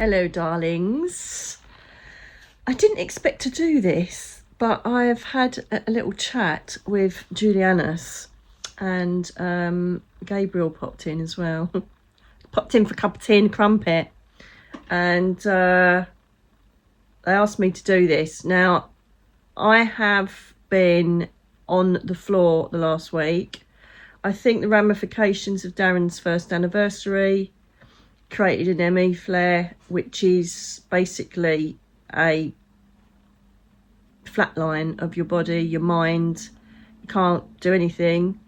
Hello, darlings. I didn't expect to do this, but I've had a little chat with Julianus, and Gabriel popped in as well. Popped in for a cup of tea and a crumpet, and they asked me to do this. Now, I have been on the floor the last week. I think the ramifications of Darren's first anniversary created an ME flare, which is basically a flatline of your body, your mind. You can't do anything.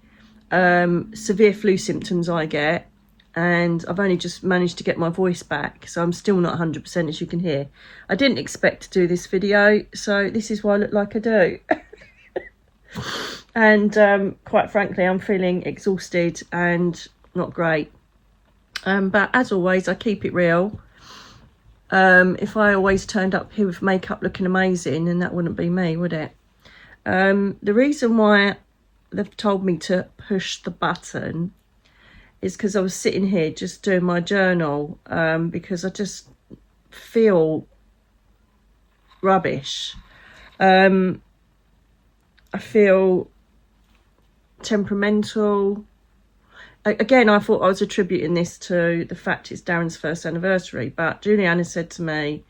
Severe flu symptoms I get, and I've only just managed to get my voice back, so I'm still not 100%, as you can hear. I didn't expect to do this video, so this is why I look like I do. And quite frankly, I'm feeling exhausted and not great. But as always, I keep it real. If I always turned up here with makeup looking amazing, then that wouldn't be me, would it? The reason why they've told me to push the button is because I was sitting here just doing my journal, because I just feel rubbish. I feel temperamental. Again, I thought I was attributing this to the fact it's Darren's first anniversary, but Juliana said to me,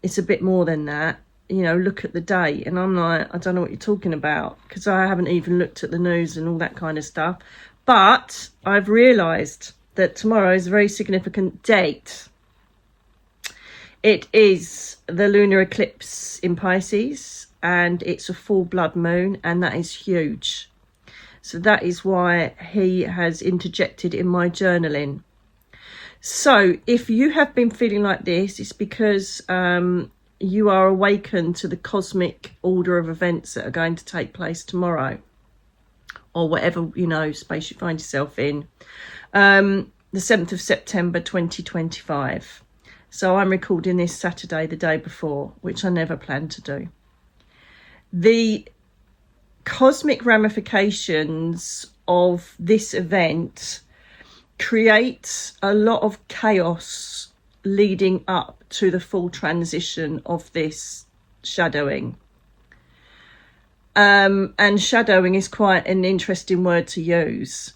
it's a bit more than that. You know, look at the date. And I'm like, I don't know what you're talking about, because I haven't even looked at the news and all that kind of stuff. But I've realised that tomorrow is a very significant date. It is the lunar eclipse in Pisces, and it's a full blood moon, and that is huge. So that is why he has interjected in my journaling. So if you have been feeling like this, it's because you are awakened to the cosmic order of events that are going to take place tomorrow, or whatever, you know, space you find yourself in. The 7th of September 2025. So I'm recording this Saturday, the day before, which I never planned to do. The cosmic ramifications of this event create a lot of chaos leading up to the full transition of this shadowing. And shadowing is quite an interesting word to use.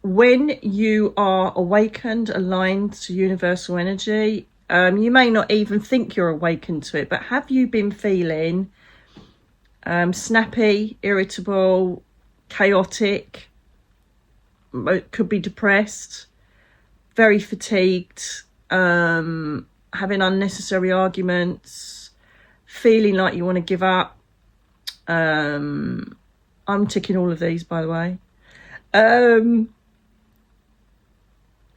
When you are awakened, aligned to universal energy, you may not even think you're awakened to it, but have you been feeling snappy, irritable, chaotic, could be depressed, very fatigued, having unnecessary arguments, feeling like you want to give up? I'm ticking all of these, by the way.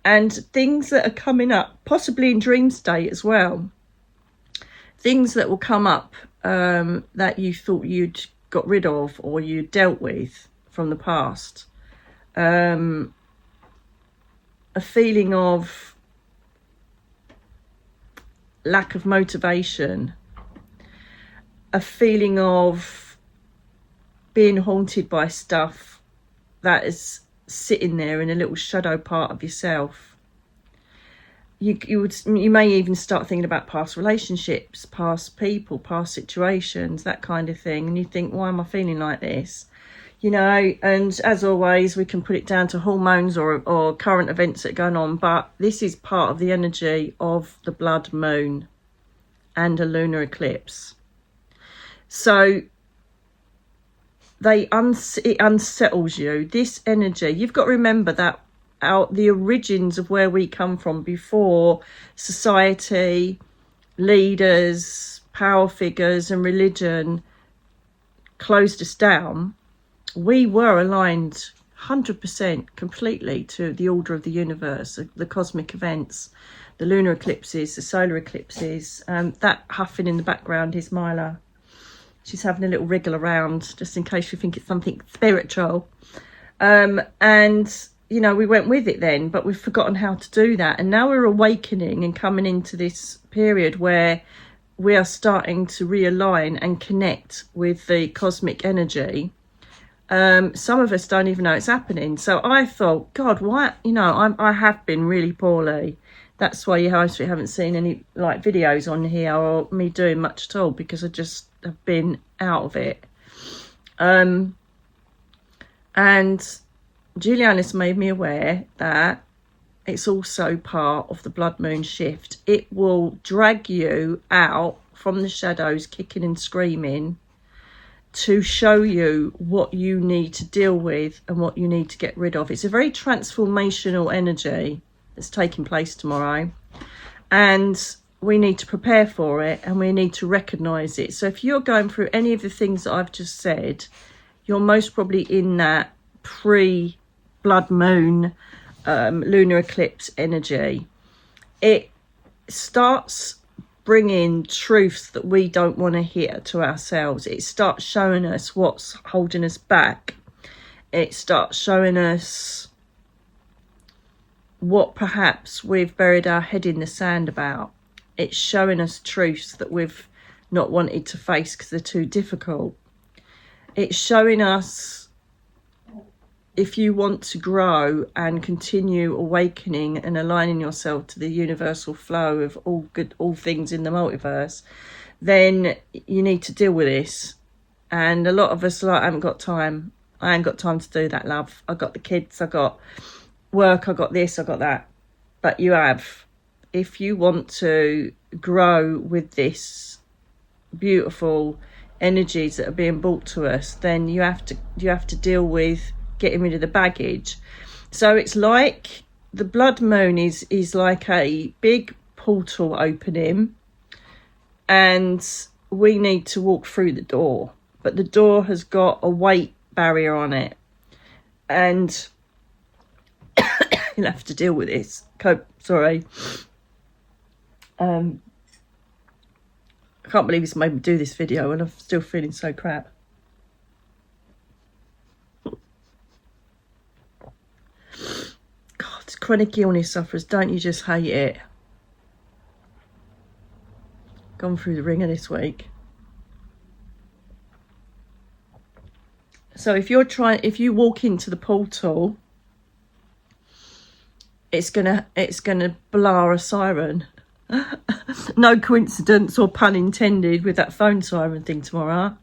And things that are coming up, possibly in dream state as well. Things that will come up that you thought you'd got rid of or you dealt with from the past. A feeling of lack of motivation. A feeling of being haunted by stuff that is sitting there in a little shadow part of yourself. You may even start thinking about past relationships, past people, past situations, that kind of thing, and you think, why am I feeling like this? You know, and as always, we can put it down to hormones or current events that are going on, but this is part of the energy of the blood moon and a lunar eclipse. So it unsettles you. This energy, you've got to remember that the origins of where we come from, before society, leaders, power figures and religion closed us down, we were aligned 100% completely to the order of the universe, the cosmic events, the lunar eclipses, the solar eclipses. That huffing in the background is Myla. She's having a little wriggle around, just in case you think it's something spiritual. And you know, we went with it then, but we've forgotten how to do that. And now we're awakening and coming into this period where we are starting to realign and connect with the cosmic energy. Some of us don't even know it's happening. So I thought, God, why? You know, I have been really poorly. That's why you haven't seen any like videos on here or me doing much at all, because I just have been out of it. And Juliana's made me aware that it's also part of the blood moon shift. It will drag you out from the shadows, kicking and screaming, to show you what you need to deal with and what you need to get rid of. It's a very transformational energy that's taking place tomorrow, and we need to prepare for it, and we need to recognise it. So if you're going through any of the things that I've just said, you're most probably in that pre-blood moon lunar eclipse energy. It starts bringing truths that we don't want to hear to ourselves. It starts showing us what's holding us back. It starts showing us what perhaps we've buried our head in the sand about. It's showing us truths that we've not wanted to face because they're too difficult. It's showing us, if you want to grow and continue awakening and aligning yourself to the universal flow of all things in the multiverse, then you need to deal with this. And a lot of us are like, I haven't got time. I ain't got time to do that, love. I got the kids, I got work, I got this, I got that. But you have. If you want to grow with this beautiful energies that are being brought to us, then you have to deal with getting rid of the baggage. So it's like the blood moon is like a big portal opening, and we need to walk through the door, but the door has got a weight barrier on it, and you'll have to deal with this. Sorry. I can't believe it's made me do this video and I'm still feeling so crap. God, chronic illness sufferers, don't you just hate it? Gone through the ringer this week. So if you walk into the portal, it's gonna blare a siren. No coincidence or pun intended with that phone siren thing tomorrow.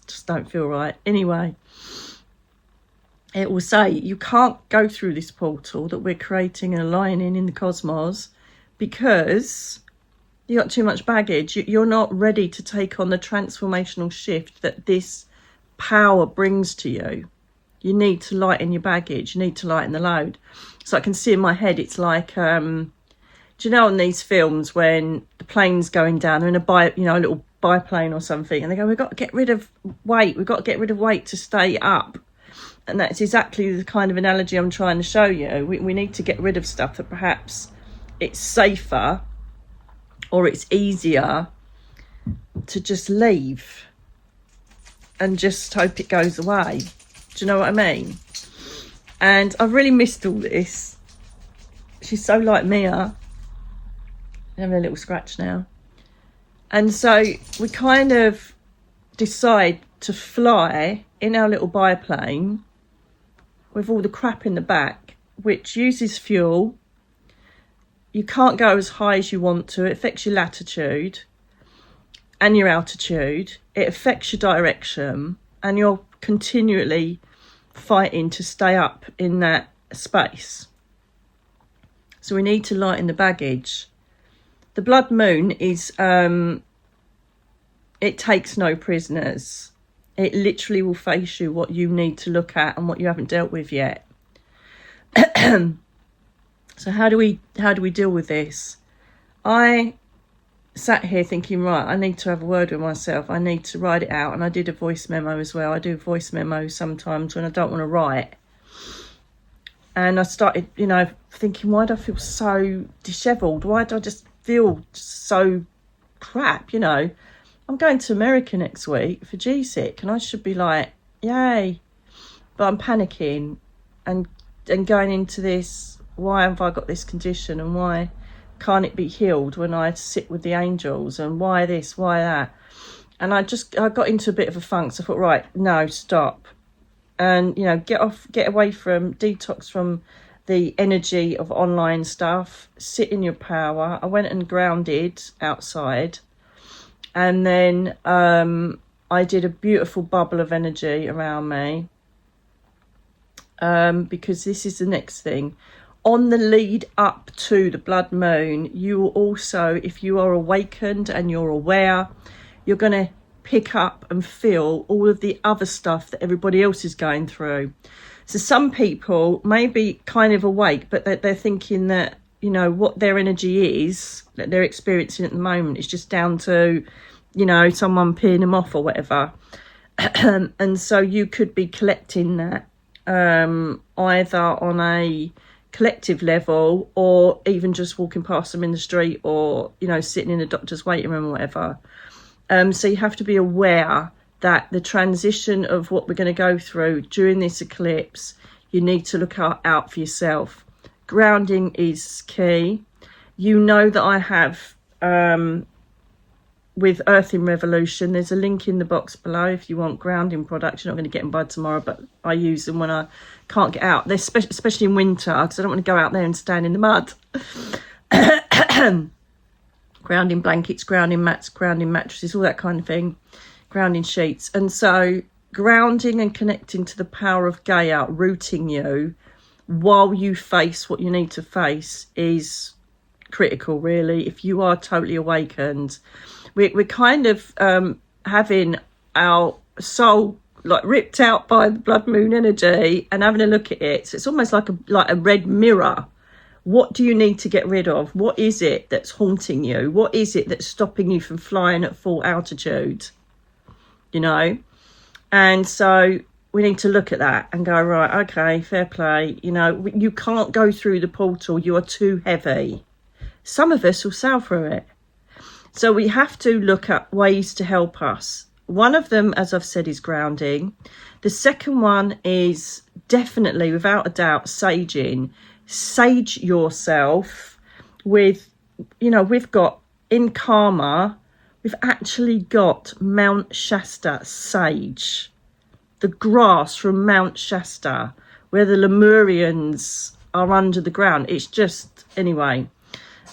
Just don't feel right. Anyway, it will say you can't go through this portal that we're creating and aligning in the cosmos because you got too much baggage. You're not ready to take on the transformational shift that this power brings to you. You need to lighten your baggage. You need to lighten the load. So I can see in my head, it's like, do you know in these films when the plane's going down, they're in a little biplane or something, and they go, we've got to get rid of weight. We've got to get rid of weight to stay up. And that's exactly the kind of analogy I'm trying to show you. We need to get rid of stuff that perhaps it's safer or it's easier to just leave and just hope it goes away. Do you know what I mean? And I've really missed all this. She's so like Mia. I'm having a little scratch now. And so we kind of decide to fly in our little biplane with all the crap in the back, which uses fuel. You can't go as high as you want to. It affects your latitude and your altitude. It affects your direction, and you're continually fighting to stay up in that space. So we need to lighten the baggage. The blood moon is, it takes no prisoners. It literally will face you what you need to look at and what you haven't dealt with yet. So how do we deal with this? I sat here thinking, right, I need to have a word with myself. I need to write it out. And I did a voice memo as well. I do voice memos sometimes when I don't want to write. And I started, thinking, why do I feel so dishevelled? Why do I just feel so crap? I'm going to America next week for GSIC, and I should be like, yay. But I'm panicking and going into this, why have I got this condition, and why can't it be healed when I sit with the angels, and why this, why that? And I got into a bit of a funk. So I thought, right, no, stop. And, get away from, detox from the energy of online stuff, sit in your power. I went and grounded outside, and then I did a beautiful bubble of energy around me, because this is the next thing. On the lead up to the blood moon, you will also, if you are awakened and you're aware, you're going to pick up and feel all of the other stuff that everybody else is going through. So some people may be kind of awake, but they're thinking that, you know, what their energy is that they're experiencing at the moment is just down to, you know, someone peeing them off or whatever. And so you could be collecting that either on a collective level, or even just walking past them in the street, or, you know, sitting in a doctor's waiting room or whatever. So you have to be aware that the transition of what we're going to go through during this eclipse, you need to look out for yourself. Grounding is key. You know that I have, with Earthing Revolution, there's a link in the box below if you want grounding products. You're not going to get them by tomorrow, but I use them when I can't get out. They're especially in winter, because I don't want to go out there and stand in the mud. Grounding blankets, grounding mats, grounding mattresses, all that kind of thing. Grounding sheets. And so grounding and connecting to the power of Gaia rooting you while you face what you need to face is critical, really. If you are totally awakened, we're kind of having our soul like ripped out by the blood moon energy and having a look at it. So it's almost like a red mirror. What do you need to get rid of? What is it that's haunting you? What is it that's stopping you from flying at full altitude? You know? And so we need to look at that and go, right, okay, fair play. You know, you can't go through the portal. You are too heavy. Some of us will sail through it. So we have to look at ways to help us. One of them, as I've said, is grounding. The second one is definitely, without a doubt, saging. Sage yourself with, you know, we've got in KARMER, we've actually got Mount Shasta sage, the grass from Mount Shasta, where the Lemurians are under the ground. It's just, anyway.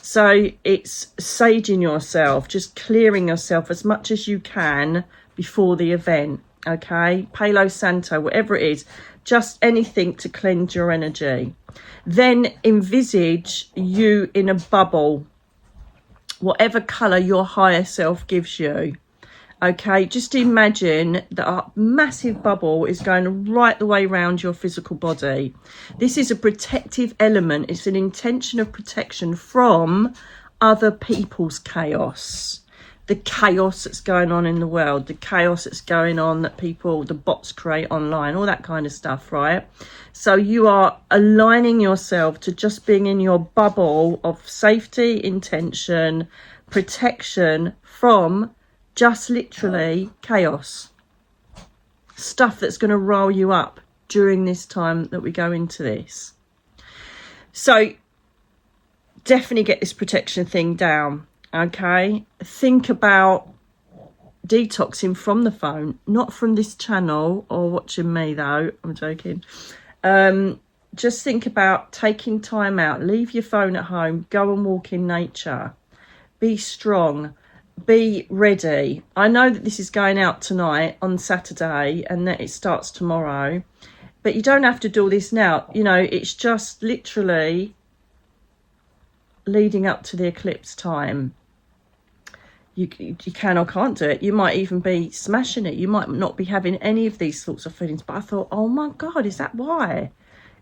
So it's saging yourself, just clearing yourself as much as you can before the event, okay? Palo Santo, whatever it is, just anything to cleanse your energy. Then envisage you in a bubble, whatever colour your higher self gives you, okay? Just imagine that a massive bubble is going right the way around your physical body. This is a protective element. It's an intention of protection from other people's chaos. The chaos that's going on in the world, the chaos that's going on that people, the bots create online, all that kind of stuff, right? So you are aligning yourself to just being in your bubble of safety, intention, protection from just literally chaos. Stuff that's going to roll you up during this time that we go into this. So definitely get this protection thing down. Okay, think about detoxing from the phone, not from this channel or watching me though. I'm joking. Just think about taking time out. Leave your phone at home. Go and walk in nature. Be strong. Be ready. I know that this is going out tonight on Saturday and that it starts tomorrow, but you don't have to do all this now. You know, it's just literally leading up to the eclipse time. You can or can't do it. You might even be smashing it. You might not be having any of these sorts of feelings. But I thought, oh my God, is that why?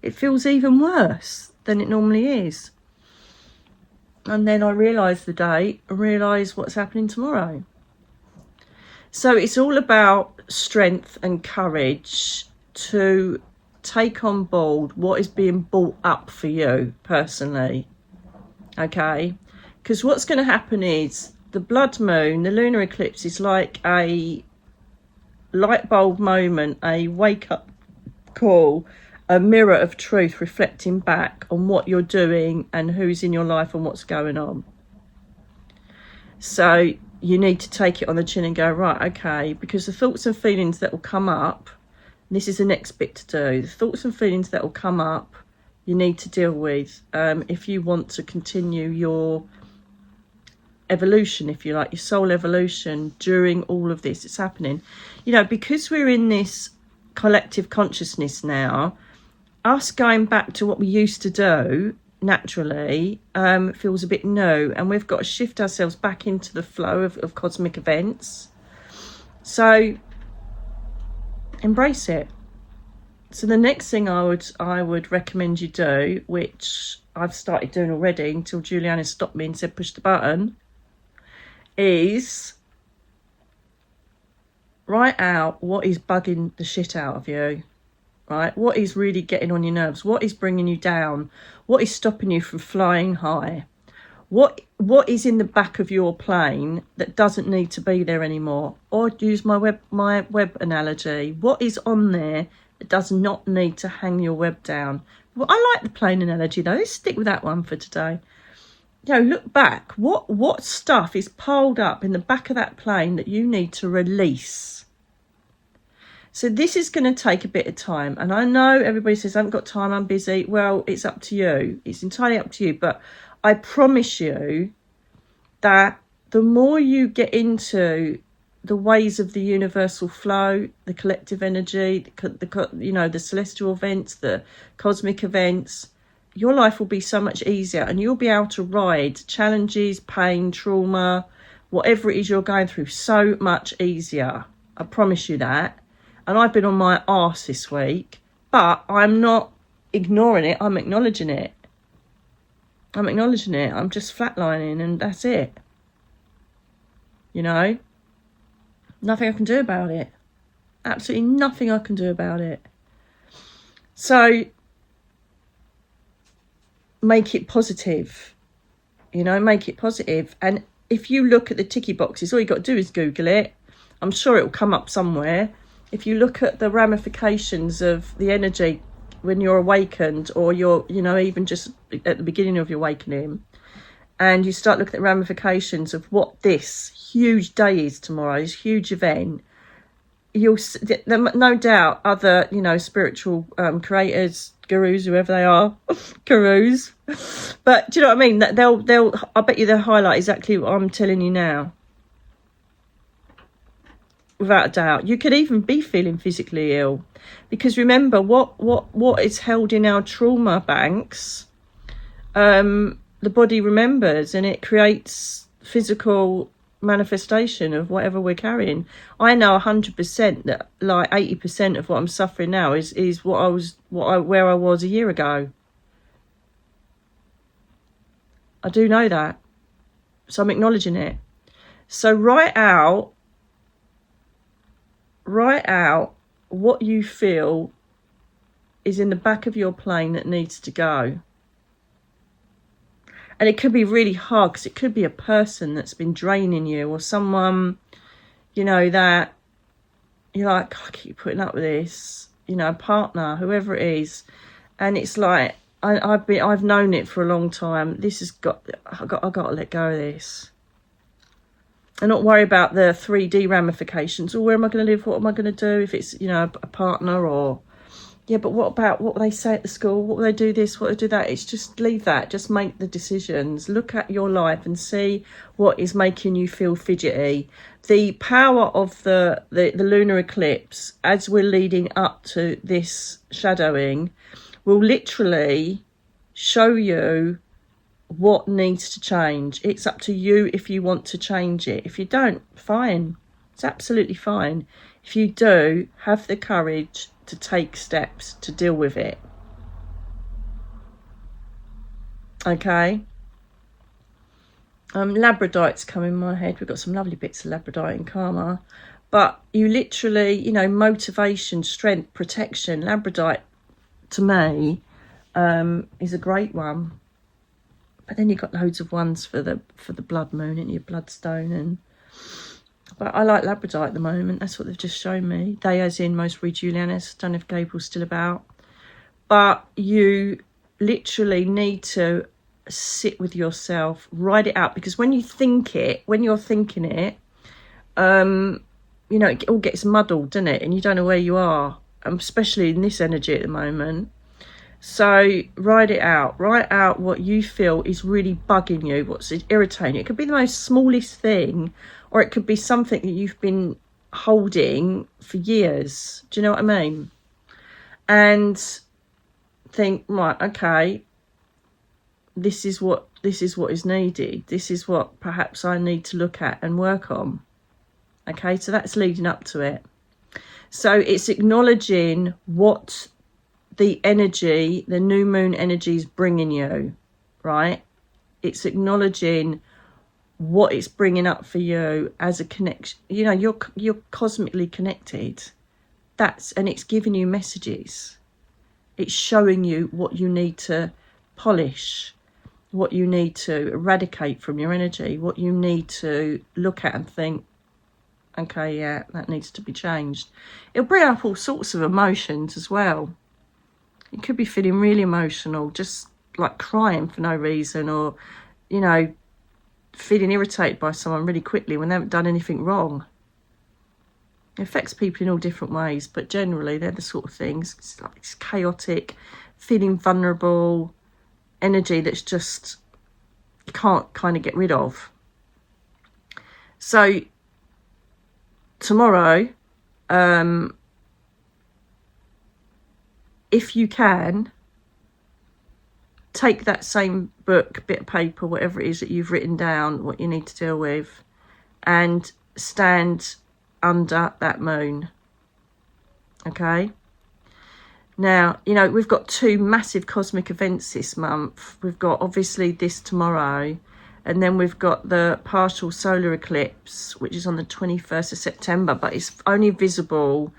It feels even worse than it normally is. And then I realised the date. I realised what's happening tomorrow. So it's all about strength and courage to take on board what is being brought up for you personally. Okay? Because what's going to happen is the blood moon, the lunar eclipse, is like a light bulb moment, a wake up call, a mirror of truth reflecting back on what you're doing and who's in your life and what's going on. So you need to take it on the chin and go, right, okay, because the thoughts and feelings that will come up, this is the next bit to do, the thoughts and feelings that will come up, you need to deal with if you want to continue your evolution, if you like, your soul evolution during all of this. It's happening, you know, because we're in this collective consciousness now. Us going back to what we used to do naturally feels a bit new, and we've got to shift ourselves back into the flow of cosmic events. So embrace it. So the next thing I would recommend you do, which I've started doing already until Juliana stopped me and said push the button, is write out what is bugging the shit out of you. Right? What is really getting on your nerves? What is bringing you down? What is stopping you from flying high? What is in the back of your plane that doesn't need to be there anymore? Or use my web analogy. What is on there that does not need to hang your web down? Well, I like the plane analogy though. Let's stick with that one for today. You know, look back. What stuff is piled up in the back of that plane that you need to release? So this is going to take a bit of time. And I know everybody says, I haven't got time, I'm busy. Well, it's up to you. It's entirely up to you. But I promise you that the more you get into the ways of the universal flow, the collective energy, the celestial events, the cosmic events, your life will be so much easier, and you'll be able to ride challenges, pain, trauma, whatever it is you're going through, so much easier. I promise you that. And I've been on my arse this week, but I'm not ignoring it. I'm acknowledging it. I'm just flatlining, and that's it. You know? Nothing I can do about it. Absolutely nothing I can do about it. So, make it positive. You know, make it positive. And if you look at the ticky boxes, all you got to do is Google it. I'm sure it will come up somewhere. If you look at the ramifications of the energy when you're awakened, or you're, you know, even just at the beginning of your awakening, and you start looking at the ramifications of what this huge day is tomorrow, this huge event, you'll, no doubt, other, you know, spiritual creators, gurus, whoever they are, gurus, but do you know what I mean? That they'll, I bet you they'll highlight exactly what I'm telling you now. Without a doubt. You could even be feeling physically ill, because remember what is held in our trauma banks, the body remembers, and it creates physical manifestation of whatever we're carrying. I know 100% that like 80% of what I'm suffering now is where I was a year ago. I do know that, so I'm acknowledging it. So write out what you feel is in the back of your plane that needs to go. And it could be really hard, because it could be a person that's been draining you, or someone, you know, that you're like, I keep putting up with this, you know, a partner, whoever it is. And it's like, I've known it for a long time. I've got to let go of this. And not worry about the 3D ramifications. Or where am I going to live? What am I going to do if it's, you know, a partner? Or, yeah, but what about what they say at the school? What will they do this? What will they do that? It's just leave that. Just make the decisions. Look at your life and see what is making you feel fidgety. The power of the lunar eclipse, as we're leading up to this shadowing, will literally show you what needs to change. It's up to you if you want to change it. If you don't, fine. It's absolutely fine. If you do, have the courage to take steps to deal with it. Okay? Labradorite's come in my head. We've got some lovely bits of labradorite in KARMER. But you literally, you know, motivation, strength, protection. Labradorite, to me, is a great one. But then you've got loads of ones for the blood moon and your bloodstone. But I like labradorite at the moment. That's what they've just shown me. They, as in most Julianis. Don't know if Gabriel's still about. But you literally need to sit with yourself, write it out. Because when you're thinking it, you know, it all gets muddled, doesn't it? And you don't know where you are, especially in this energy at the moment. So write it out. Write out what you feel is really bugging you, what's irritating you. It could be the most smallest thing, or it could be something that you've been holding for years. Do you know what I mean? And think, right, okay, this is what is needed. This is what perhaps I need to look at and work on. Okay, so that's leading up to it. So it's acknowledging what the energy, the new moon energy is bringing you, right? It's acknowledging what it's bringing up for you as a connection. You know, you're cosmically connected. And it's giving you messages. It's showing you what you need to polish, what you need to eradicate from your energy, what you need to look at and think, okay, yeah, that needs to be changed. It'll bring up all sorts of emotions as well. You could be feeling really emotional, just like crying for no reason, or, you know, feeling irritated by someone really quickly when they haven't done anything wrong. It affects people in all different ways, but generally they're the sort of things. It's chaotic, feeling vulnerable, energy that's just, you can't kind of get rid of. So tomorrow, if you can, take that same book, bit of paper, whatever it is that you've written down, what you need to deal with, and stand under that moon. Okay? Now, you know, we've got 2 massive cosmic events this month. We've got obviously this tomorrow, and then we've got the partial solar eclipse, which is on the 21st of September, but it's only visible,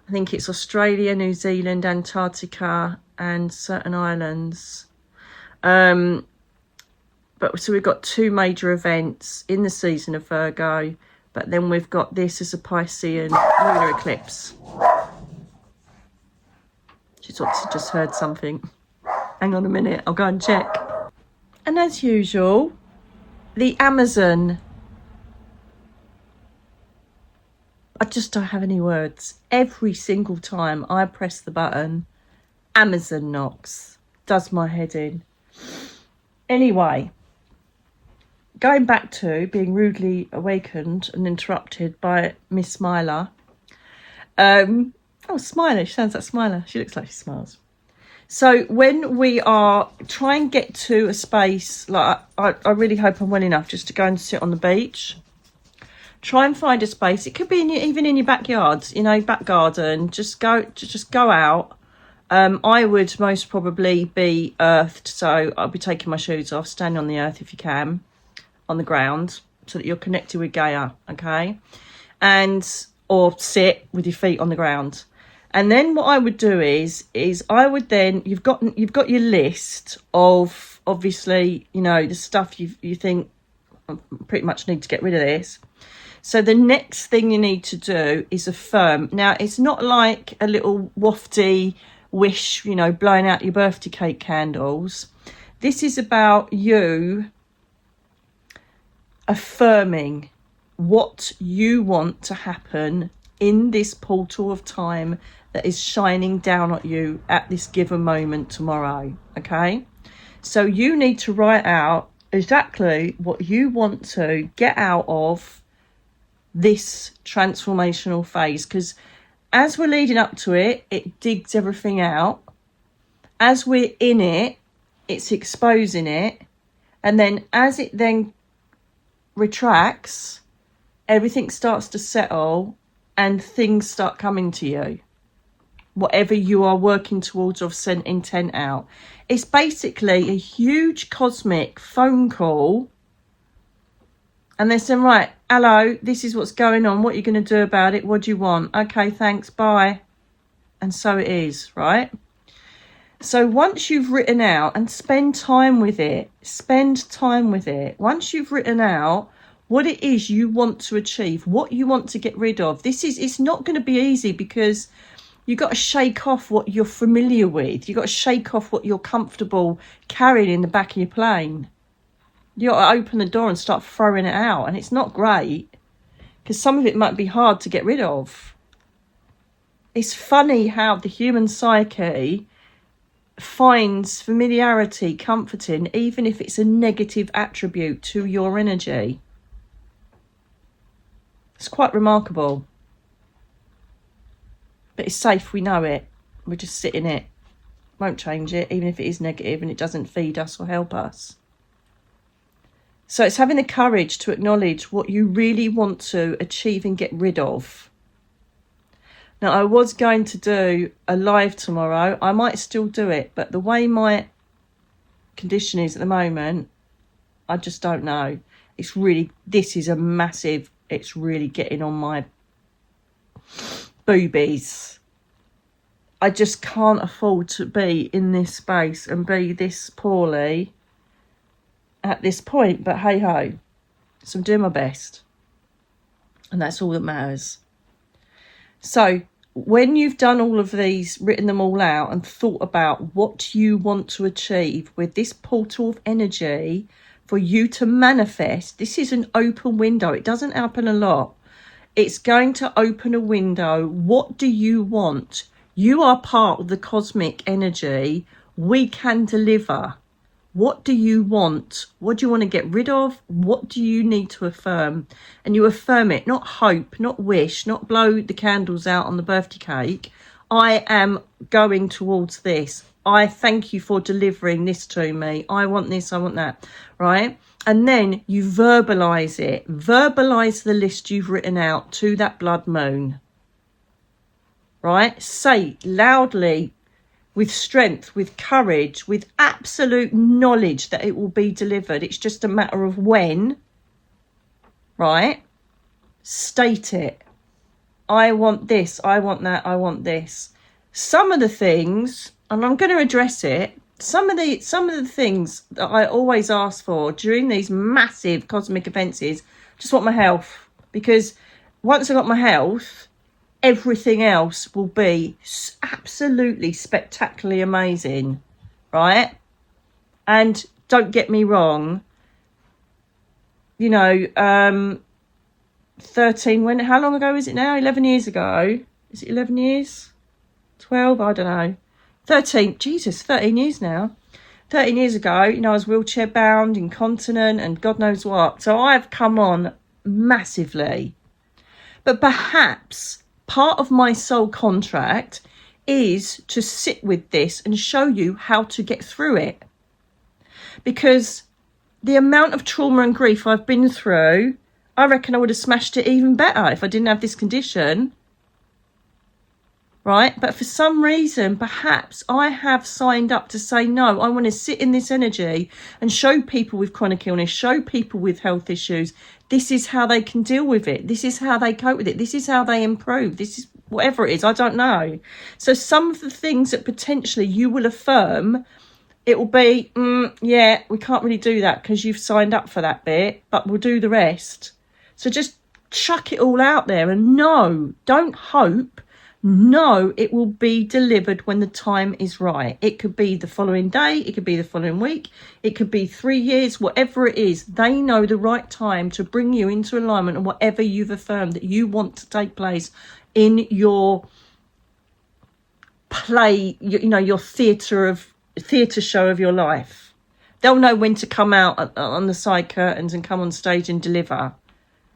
I think it's Australia, New Zealand, Antarctica, and certain islands. But so we've got 2 major events in the season of Virgo, but then we've got this as a Piscean lunar eclipse. She's obviously just heard something. Hang on a minute, I'll go and check. And as usual, the Amazon. I just don't have any words. Every single time I press the button, Amazon knocks. Does my head in. Anyway, going back to being rudely awakened and interrupted by Miss Smiler. Oh, Smiler. She sounds like Smiler. She looks like she smiles. So when we are try and get to a space, like I really hope I'm well enough just to go and sit on the beach. Try and find a space. It could be even in your backyard, you know, back garden. Just go out. I would most probably be earthed, so I'll be taking my shoes off, standing on the earth if you can, on the ground, so that you're connected with Gaia, okay? Or sit with your feet on the ground. And then what I would do is I would then, you've got your list of, obviously, you know, the stuff you think I pretty much need to get rid of this. So the next thing you need to do is affirm. Now, it's not like a little wafty wish, you know, blowing out your birthday cake candles. This is about you affirming what you want to happen in this portal of time that is shining down at you at this given moment tomorrow, okay? So you need to write out exactly what you want to get out of this transformational phase, because as we're leading up to it, it digs everything out. As we're in it, it's exposing it. And then as it then retracts, everything starts to settle and things start coming to you. Whatever you are working towards or sent intent out. It's basically a huge cosmic phone call. And they're saying, right, hello, this is what's going on. What are you going to do about it? What do you want? Okay, thanks, bye. And so it is, right? So once you've written out, and spend time with it. Once you've written out what it is you want to achieve, what you want to get rid of. It's not going to be easy, because you've got to shake off what you're familiar with. You've got to shake off what you're comfortable carrying in the back of your plane. You've got to open the door and start throwing it out. And it's not great, because some of it might be hard to get rid of. It's funny how the human psyche finds familiarity comforting, even if it's a negative attribute to your energy. It's quite remarkable. But it's safe, we know it. We just sit in it. Won't change it, even if it is negative and it doesn't feed us or help us. So it's having the courage to acknowledge what you really want to achieve and get rid of. Now, I was going to do a live tomorrow. I might still do it, but the way my condition is at the moment, I just don't know. It's really, this is a massive, it's really getting on my boobies. I just can't afford to be in this space and be this poorly at this point. But hey ho, so I'm doing my best. And that's all that matters. So when you've done all of these, written them all out and thought about what you want to achieve with this portal of energy for you to manifest, this is an open window. It doesn't happen a lot. It's going to open a window. What do you want? You are part of the cosmic energy. We can deliver. What do you want? What do you want to get rid of? What do you need to affirm? And you affirm it, not hope, not wish, not blow the candles out on the birthday cake. I am going towards this. I thank you for delivering this to me. I want this, I want that, right? And then you verbalise it. Verbalise the list you've written out to that blood moon, right? Say loudly, with strength, with courage, with absolute knowledge that it will be delivered. It's just a matter of when, right? State it. I want this, I want that, I want this. Some of the things, and I'm going to address it, some of the things that I always ask for during these massive cosmic events is just want my health. Because once I got my health, everything else will be absolutely spectacularly amazing, right? And don't get me wrong, you know, 13, how long ago is it now? 11 years ago. Is it 11 years? 12? I don't know. 13 years now. 13 years ago, you know, I was wheelchair bound, incontinent, and God knows what. So I've come on massively. But perhaps part of my soul contract is to sit with this and show you how to get through it. Because the amount of trauma and grief I've been through, I reckon I would have smashed it even better if I didn't have this condition. Right? But for some reason, perhaps I have signed up to say, no, I want to sit in this energy and show people with chronic illness, show people with health issues. This is how they can deal with it. This is how they cope with it. This is how they improve. This is whatever it is. I don't know. So some of the things that potentially you will affirm, it will be, yeah, we can't really do that because you've signed up for that bit, but we'll do the rest. So just chuck it all out there and no, don't hope. No, it will be delivered when the time is right. It could be the following day. It could be the following week. It could be 3 years, whatever it is. They know the right time to bring you into alignment and whatever you've affirmed that you want to take place in your play, you know, your theatre show of your life. They'll know when to come out on the side curtains and come on stage and deliver.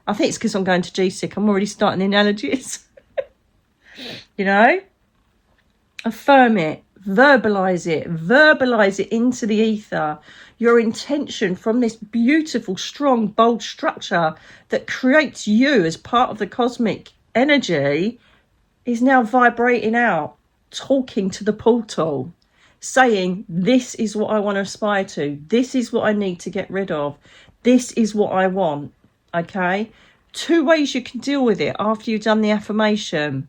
I think it's because I'm going to GSIC. I'm already starting the analogies. You know, affirm it, verbalize it into the ether. Your intention from this beautiful, strong, bold structure that creates you as part of the cosmic energy is now vibrating out, talking to the portal, saying, this is what I want to aspire to. This is what I need to get rid of. This is what I want. Okay. 2 ways you can deal with it after you've done the affirmation.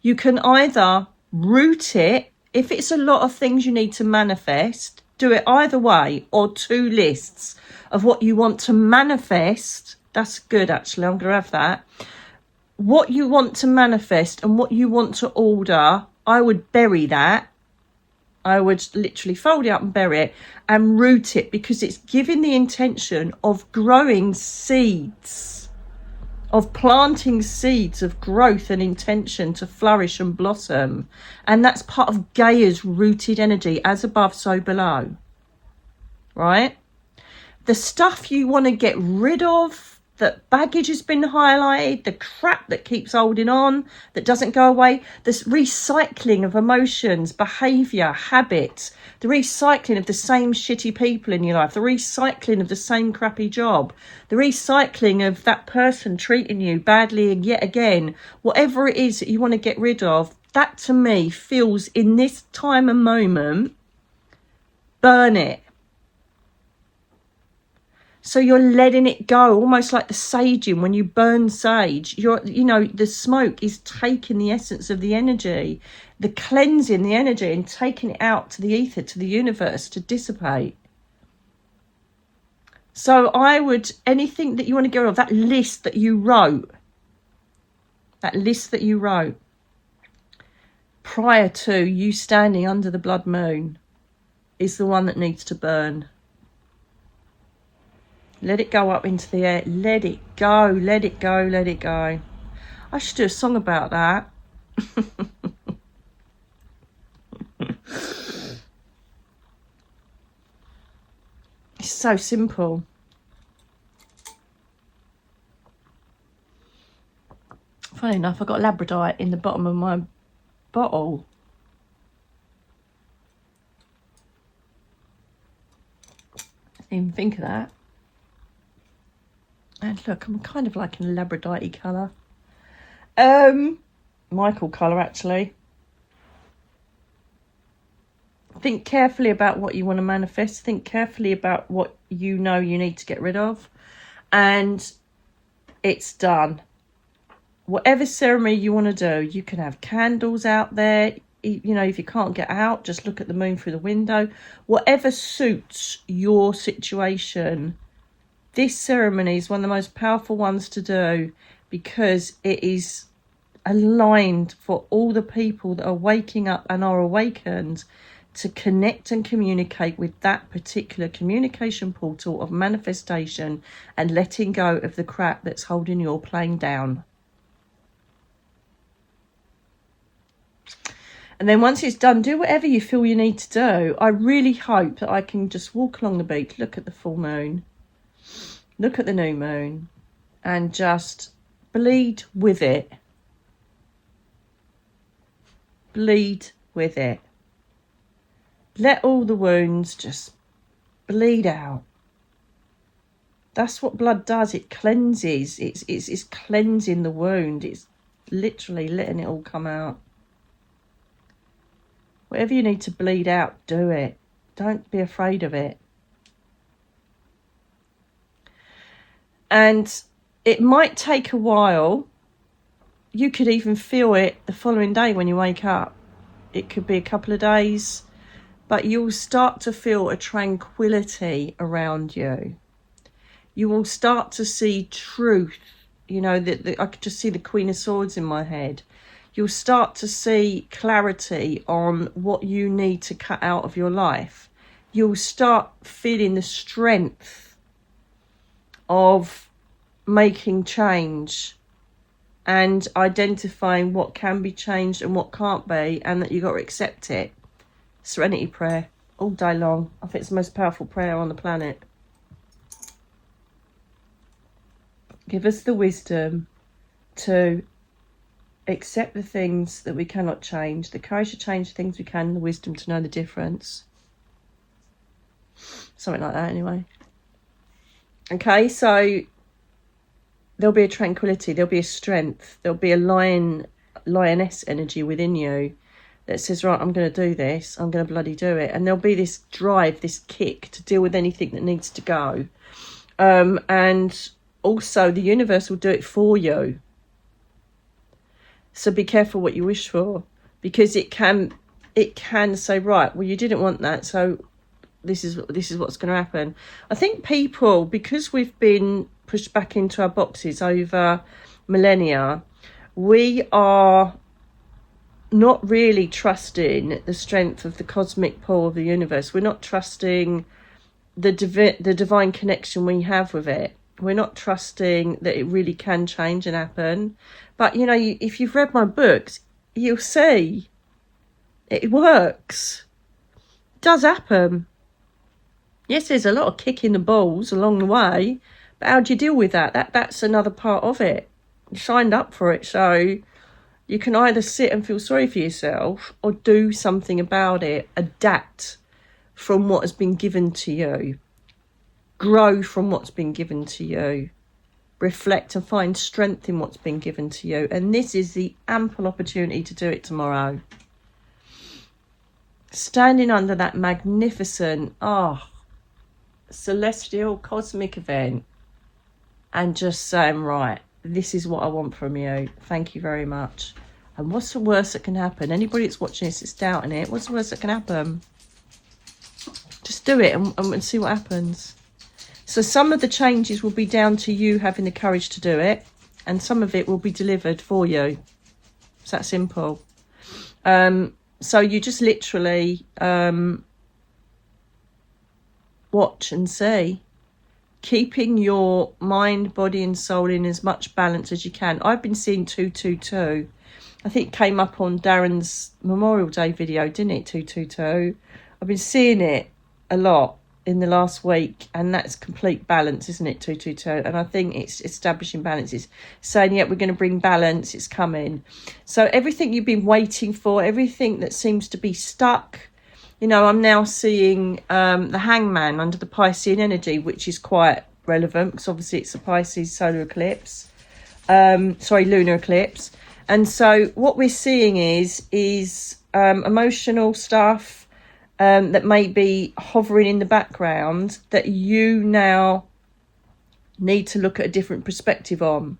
You can either root it, if it's a lot of things you need to manifest, do it either way, or 2 lists of what you want to manifest. That's good, actually. I'm going to have that. What you want to manifest and what you want to order, I would bury that. I would literally fold it up and bury it and root it because it's giving the intention of growing seeds. of planting seeds of growth and intention to flourish and blossom. And that's part of Gaia's rooted energy, as above, so below. Right? The stuff you want to get rid of, that baggage has been highlighted, the crap that keeps holding on, that doesn't go away, this recycling of emotions, behaviour, habits, the recycling of the same shitty people in your life, the recycling of the same crappy job, the recycling of that person treating you badly and yet again, whatever it is that you want to get rid of, that to me feels in this time and moment, burn it. So you're letting it go, almost like the saging. When you burn sage, the smoke is taking the essence of the energy, the cleansing the energy and taking it out to the ether, to the universe to dissipate. So anything that you want to get rid of, that list that you wrote prior to you standing under the blood moon is the one that needs to burn. Let it go up into the air. Let it go, let it go, let it go. I should do a song about that. It's so simple. Funny enough, I got labradorite in the bottom of my bottle. Didn't even think of that. And look, I'm kind of like in a labradorite colour. Michael colour, actually. Think carefully about what you want to manifest. Think carefully about what you know you need to get rid of. And it's done. Whatever ceremony you want to do, you can have candles out there. You know, if you can't get out, just look at the moon through the window. Whatever suits your situation. This ceremony is one of the most powerful ones to do because it is aligned for all the people that are waking up and are awakened to connect and communicate with that particular communication portal of manifestation and letting go of the crap that's holding your plane down. And then once it's done, do whatever you feel you need to do. I really hope that I can just walk along the beach, look at the full moon, look at the new moon, and just bleed with it. Bleed with it. Let all the wounds just bleed out. That's what blood does. It cleanses. It's cleansing the wound. It's literally letting it all come out. Whatever you need to bleed out, do it. Don't be afraid of it. And it might take a while. You could even feel it the following day when you wake up. It could be a couple of days, but you'll start to feel a tranquility around you. You will start to see truth. You know, I could just see the Queen of Swords in my head. You'll start to see clarity on what you need to cut out of your life. You'll start feeling the strength of making change and identifying what can be changed and what can't be, and that you've got to accept it. Serenity prayer all day long. I think it's the most powerful prayer on the planet. Give us the wisdom to accept the things that we cannot change, the courage to change the things we can, the wisdom to know the difference. Something like that anyway. Okay, so there'll be a tranquility, there'll be a strength, there'll be a lioness energy within you that says, right, I'm going to do this, I'm going to bloody do it. And there'll be this drive, this kick to deal with anything that needs to go. And also the universe will do it for you. So be careful what you wish for, because it can say, right, well, you didn't want that, so this is what's going to happen. I think people, because we've been pushed back into our boxes over millennia, we are not really trusting the strength of the cosmic pull of the universe. We're not trusting the divine connection we have with it. We're not trusting that it really can change and happen. But, you know, if you've read my books, you'll see it works. It does happen. Yes, there's a lot of kicking the balls along the way, but how do you deal with that? That's another part of it. You signed up for it, so you can either sit and feel sorry for yourself or do something about it. Adapt from what has been given to you. Grow from what's been given to you. Reflect and find strength in what's been given to you. And this is the ample opportunity to do it tomorrow. Standing under that magnificent, celestial cosmic event and just saying, right, this is what I want from you. Thank you very much. And what's the worst that can happen? Anybody that's watching this that's doubting it, what's the worst that can happen? Just do it and see what happens. So some of the changes will be down to you having the courage to do it, and some of it will be delivered for you. It's that simple. So you just literally watch and see, keeping your mind, body and soul in as much balance as you can. I've been seeing 222. I think it came up on Darren's Memorial Day video, didn't it? 222. I've been seeing it a lot in the last week, and that's complete balance, isn't it? 222. And I think it's establishing balance. It's saying, yeah, we're going to bring balance, it's coming. So everything you've been waiting for, everything that seems to be stuck, you know, I'm now seeing the hangman under the Piscean energy, which is quite relevant because obviously it's a Pisces solar eclipse, lunar eclipse. And so what we're seeing is emotional stuff, that may be hovering in the background that you now need to look at a different perspective on.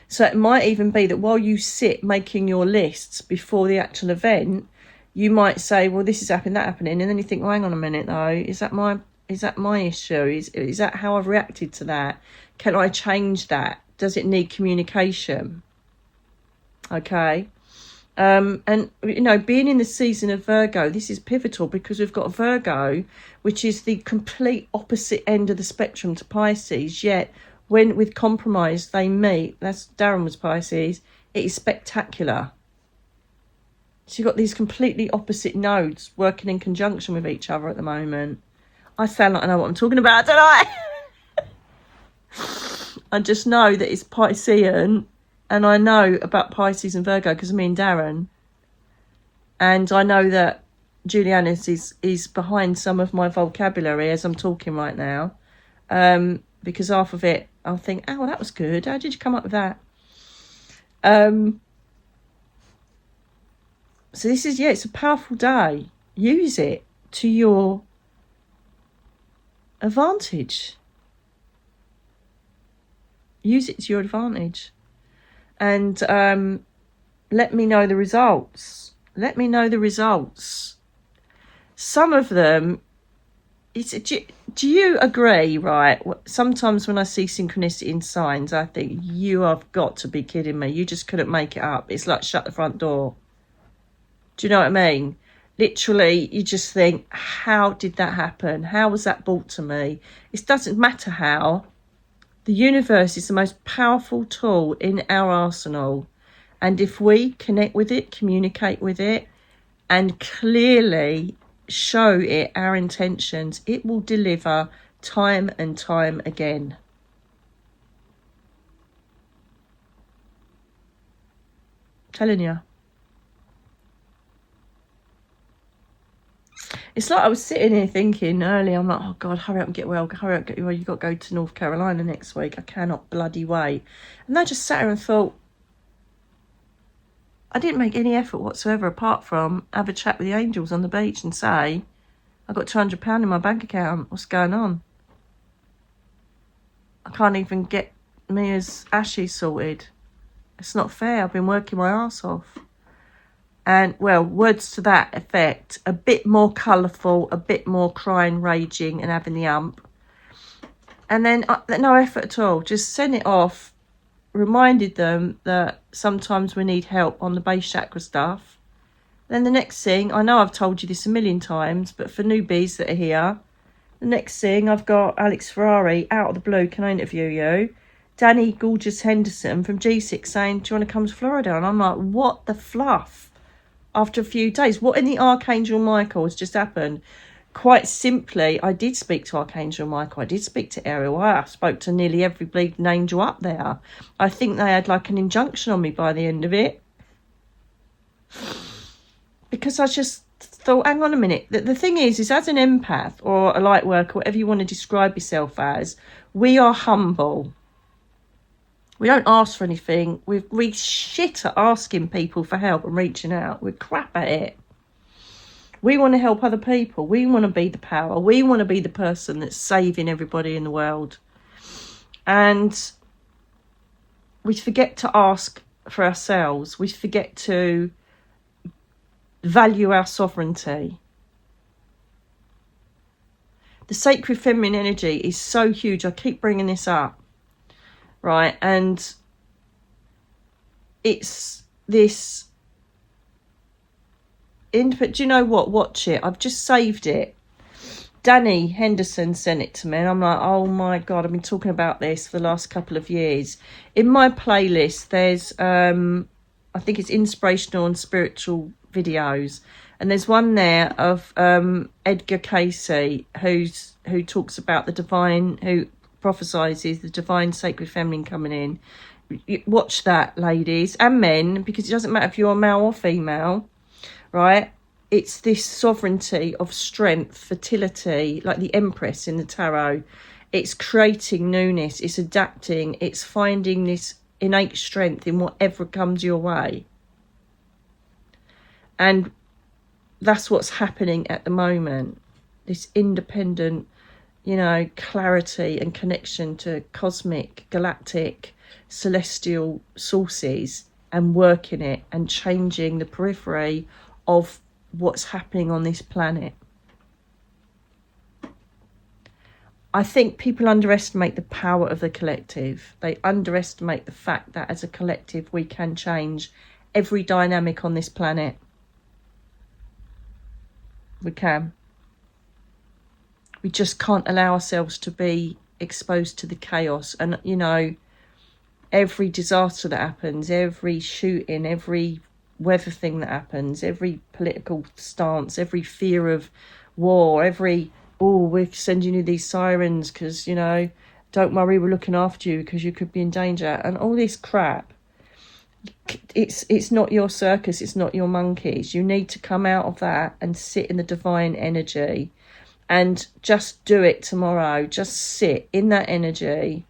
So it might even be that while you sit making your lists before the actual event, you might say, well, this is happening, that happening. And then you think, well, hang on a minute though, is that my issue? Is that how I've reacted to that? Can I change that? Does it need communication? Okay. And, you know, being in the season of Virgo, this is pivotal because we've got Virgo, which is the complete opposite end of the spectrum to Pisces. Yet when with compromise they meet, that's Darren was Pisces, it is spectacular. So you've got these completely opposite nodes working in conjunction with each other at the moment. I sound like I know what I'm talking about, don't I? I just know that it's Piscean. And I know about Pisces and Virgo because of me and Darren. And I know that Julianus is behind some of my vocabulary as I'm talking right now. Because half of it, I'll think, oh, well, that was good. How did you come up with that? So this is, it's a powerful day. Use it to your advantage. Use it to your advantage. And let me know the results. Let me know the results. Some of them, do you agree, right? Sometimes when I see synchronicity in signs, I think, you have got to be kidding me. You just couldn't make it up. It's like shut the front door. Do you know what I mean? Literally, you just think, how did that happen? How was that brought to me? It doesn't matter how. The universe is the most powerful tool in our arsenal. And if we connect with it, communicate with it, and clearly show it our intentions, it will deliver time and time again. Telling you. It's like I was sitting here thinking earlier, I'm like, oh God, hurry up and get well, hurry up, get well, you've got to go to North Carolina next week. I cannot bloody wait. And I just sat here and thought, I didn't make any effort whatsoever apart from have a chat with the angels on the beach and say, I've got £200 in my bank account. What's going on? I can't even get Mia's ashes sorted. It's not fair. I've been working my arse off. And, well, words to that effect, a bit more colourful, a bit more crying, raging and having the ump. And then no effort at all. Just sent it off, reminded them that sometimes we need help on the base chakra stuff. Then the next thing, I know I've told you this a million times, but for newbies that are here, The next thing, I've got Alex Ferrari, out of the blue, can I interview you? Danny Gorgeous Henderson from G6 saying, do you want to come to Florida? And I'm like, what the fluff? After a few days, what in the Archangel Michael has just happened? Quite simply, I did speak to Archangel Michael. I did speak to Ariel. I spoke to nearly every bleeding angel up there. I think they had like an injunction on me by the end of it. Because I just thought, hang on a minute. The thing is as an empath or a light worker, whatever you want to describe yourself as, we are humble. We don't ask for anything. We shit at asking people for help and reaching out. We're crap at it. We want to help other people. We want to be the power. We want to be the person that's saving everybody in the world. And we forget to ask for ourselves. We forget to value our sovereignty. The sacred feminine energy is so huge. I keep bringing this up, right? And it's this... But do you know what? Watch it. I've just saved it. Danny Henderson sent it to me, and I'm like, oh my God, I've been talking about this for the last couple of years. In my playlist, there's, I think it's inspirational and spiritual videos, and there's one there of Edgar Casey, who talks about the divine, who prophesizes the divine sacred feminine coming in. Watch that, ladies and men, because it doesn't matter if you're male or female. Right, it's this sovereignty of strength, fertility, like the Empress in the tarot. It's creating newness, it's adapting, it's finding this innate strength in whatever comes your way. And that's what's happening at the moment. This independent, clarity and connection to cosmic, galactic, celestial sources, and working it and changing the periphery of what's happening on this planet. I think people underestimate the power of the collective. They underestimate the fact that as a collective we can change every dynamic on this planet. We can. We just can't allow ourselves to be exposed to the chaos. And, every disaster that happens, every shooting, every weather thing that happens, every political stance, every fear of war, we're sending you these sirens because, don't worry, we're looking after you because you could be in danger, and all this crap. It's not your circus, it's not your monkeys. You need to come out of that and sit in the divine energy and just do it tomorrow. Just sit in that energy.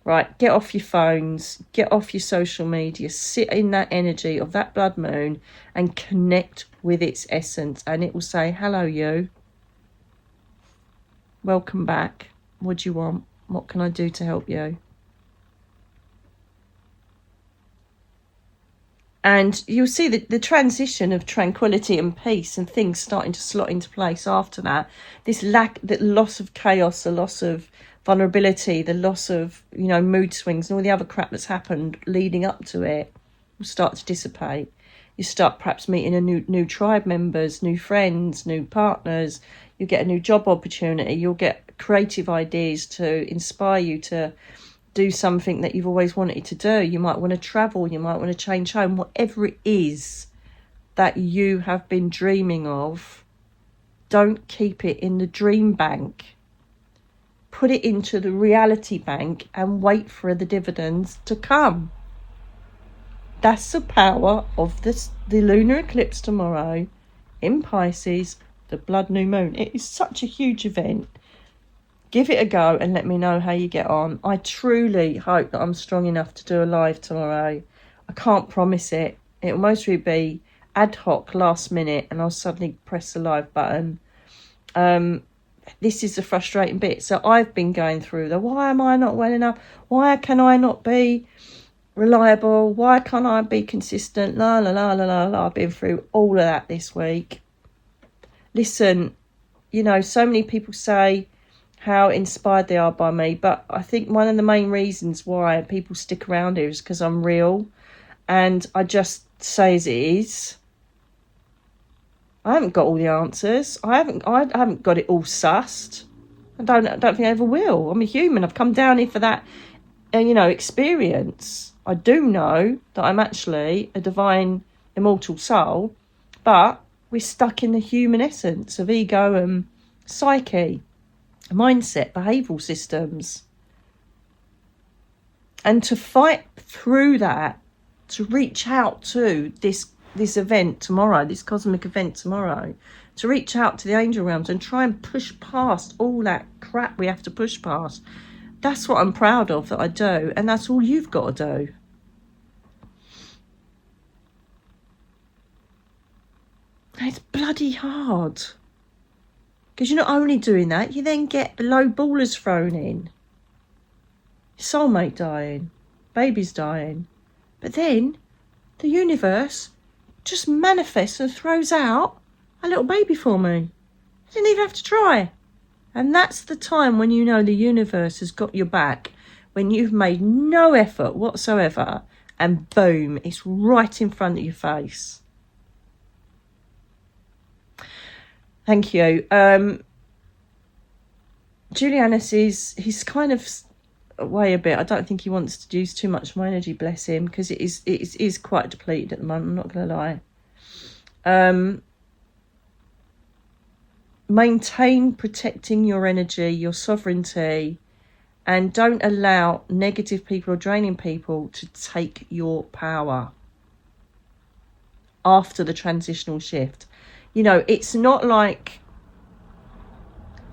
Right, get off your phones, get off your social media, sit in that energy of that blood moon and connect with its essence. And it will say, hello, you. Welcome back. What do you want? What can I do to help you? And you'll see the transition of tranquility and peace and things starting to slot into place after that. This the loss of chaos, the loss of vulnerability, the loss of, mood swings and all the other crap that's happened leading up to it will start to dissipate. You start perhaps meeting a new tribe members, new friends, new partners. You get a new job opportunity. You'll get creative ideas to inspire you to do something that you've always wanted to do. You might want to travel. You might want to change home. Whatever it is that you have been dreaming of, don't keep it in the dream bank. Put it into the reality bank and wait for the dividends to come. That's the power of the lunar eclipse tomorrow in Pisces, the blood new moon. It is such a huge event. Give it a go and let me know how you get on. I truly hope that I'm strong enough to do a live tomorrow. I can't promise it. It will mostly be ad hoc, last minute, and I'll suddenly press the live button. This is the frustrating bit. So I've been going through why am I not well enough? Why can I not be reliable? Why can't I be consistent? La, la, la, la, la, la. I've been through all of that this week. Listen, so many people say how inspired they are by me, but I think one of the main reasons why people stick around here is because I'm real and I just say as it is. I haven't got all the answers. I haven't got it all sussed. I don't think I ever will. I'm a human. I've come down here for that, experience. I do know that I'm actually a divine, immortal soul, but we're stuck in the human essence of ego and psyche, mindset, behavioural systems. And to fight through that, to reach out to this event tomorrow, this cosmic event tomorrow, to reach out to the angel realms and try and push past all that crap we have to push past. That's what I'm proud of that I do, and that's all you've got to do. It's bloody hard. Because you're not only doing that, you then get low ballers thrown in. Soulmate dying, babies dying. But then the universe just manifests and throws out a little baby for me. I didn't even have to try. And that's the time when you know the universe has got your back, when you've made no effort whatsoever, and boom, it's right in front of your face. Thank you. Julianus he's kind of away a bit. I don't think he wants to use too much of my energy, bless him, because it is quite depleted at the moment, I'm not going to lie. Maintain protecting your energy, your sovereignty, and don't allow negative people or draining people to take your power after the transitional shift. It's not like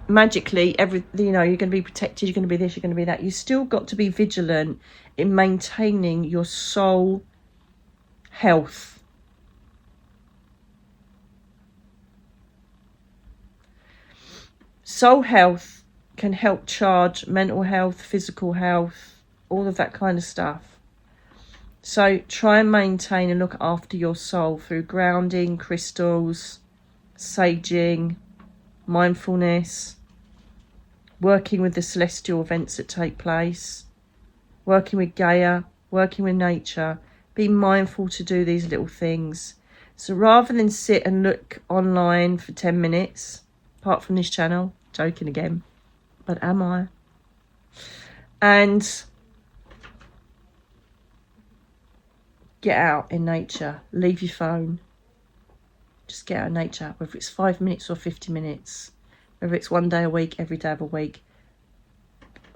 magically you're going to be protected, you're going to be this, you're going to be that. You still got to be vigilant in maintaining your soul health. Soul health can help charge mental health, physical health, all of that kind of stuff. So try and maintain and look after your soul through grounding, crystals, saging, mindfulness, working with the celestial events that take place, working with Gaia, working with nature. Be mindful to do these little things. So rather than sit and look online for 10 minutes, apart from this channel, joking again, but am I? And get out in nature, leave your phone. Just get out in nature, whether it's 5 minutes or 50 minutes, whether it's one day a week, every day of a week.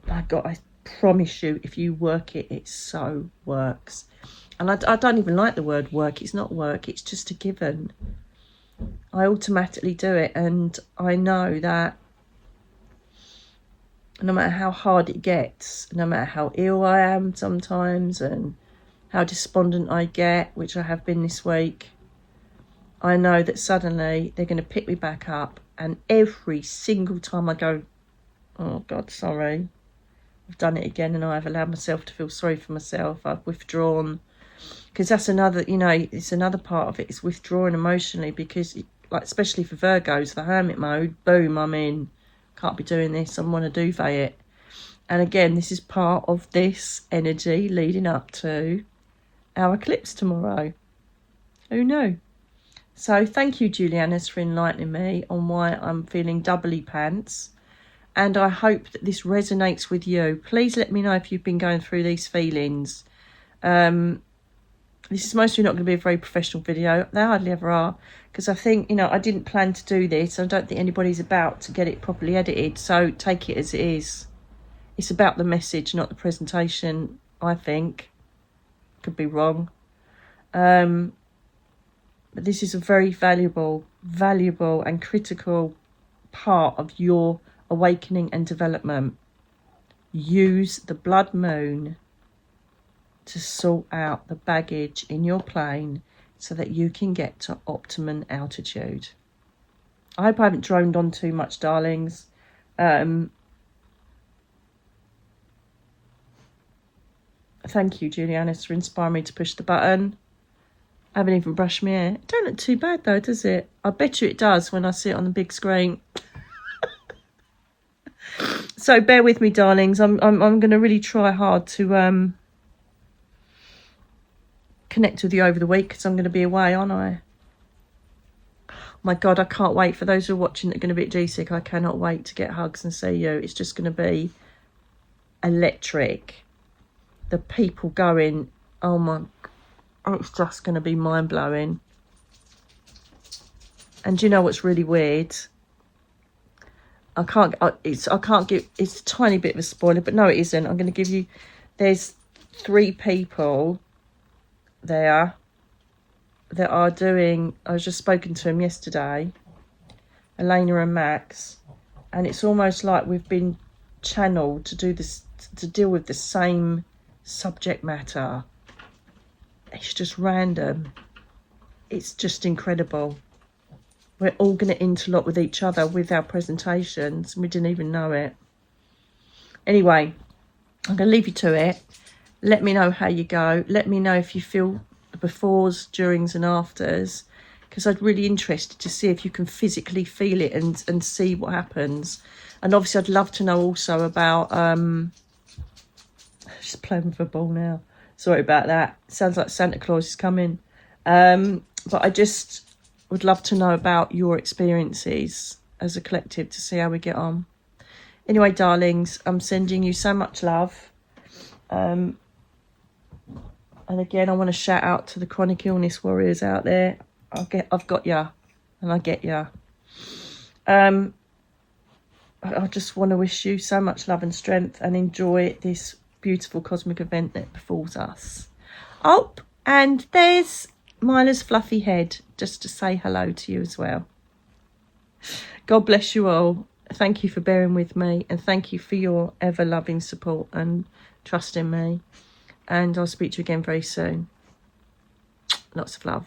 My God, I promise you, if you work it, it so works. And I don't even like the word work. It's not work, it's just a given. I automatically do it, and I know that no matter how hard it gets, no matter how ill I am sometimes and how despondent I get, which I have been this week, I know that suddenly they're going to pick me back up, and every single time I go, oh God, sorry, I've done it again, and I've allowed myself to feel sorry for myself, I've withdrawn, because that's another, it's another part of it, it's withdrawing emotionally, because like especially for Virgos, the hermit mode, boom, I'm in, can't be doing this, I want to duvet it. And again, this is part of this energy leading up to our eclipse tomorrow. Who knew? So thank you, Julianus, for enlightening me on why I'm feeling doubly pants. And I hope that this resonates with you. Please let me know if you've been going through these feelings. This is mostly not going to be a very professional video. They hardly ever are. Because I think, I didn't plan to do this. I don't think anybody's about to get it properly edited. So take it as it is. It's about the message, not the presentation, I think. Could be wrong. But this is a very valuable and critical part of your awakening and development. Use the blood moon to sort out the baggage in your plane so that you can get to optimum altitude. I hope I haven't droned on too much, darlings. Thank you, Julianus, for inspiring me to push the button. I haven't even brushed my hair. It don't look too bad though, does it? I bet you it does when I see it on the big screen. So bear with me, darlings. I'm going to really try hard to connect with you over the week, because I'm going to be away, aren't I? My God, I can't wait. For those who are watching that are going to be at GSIC, I cannot wait to get hugs and see you. It's just going to be electric. The people going, oh my, it's just going to be mind-blowing. And do you know what's really weird? I can't give, it's a tiny bit of a spoiler, but no, it isn't. I'm going to give you, there's 3 people there that are doing, I was just spoken to them yesterday, Elena and Max, and it's almost like we've been channeled to do this, to deal with the same subject matter. It's just random. It's just incredible. We're all going to interlock with each other with our presentations. We didn't even know it. Anyway, I'm going to leave you to it. Let me know how you go. Let me know if you feel the befores, durings and afters, because I'd really interested to see if you can physically feel it and see what happens. And obviously I'd love to know also about... just playing with a ball now. Sorry about that. Sounds like Santa Claus is coming. But I just... would love to know about your experiences as a collective to see how we get on. Anyway, darlings, I'm sending you so much love. And again, I want to shout out to the chronic illness warriors out there. I've got ya, and I get ya. I just want to wish you so much love and strength and enjoy this beautiful cosmic event that befalls us. Oh, and there's Mila's fluffy head, just to say hello to you as well. God bless you all. Thank you for bearing with me, and thank you for your ever-loving support and trust in me. And I'll speak to you again very soon. Lots of love.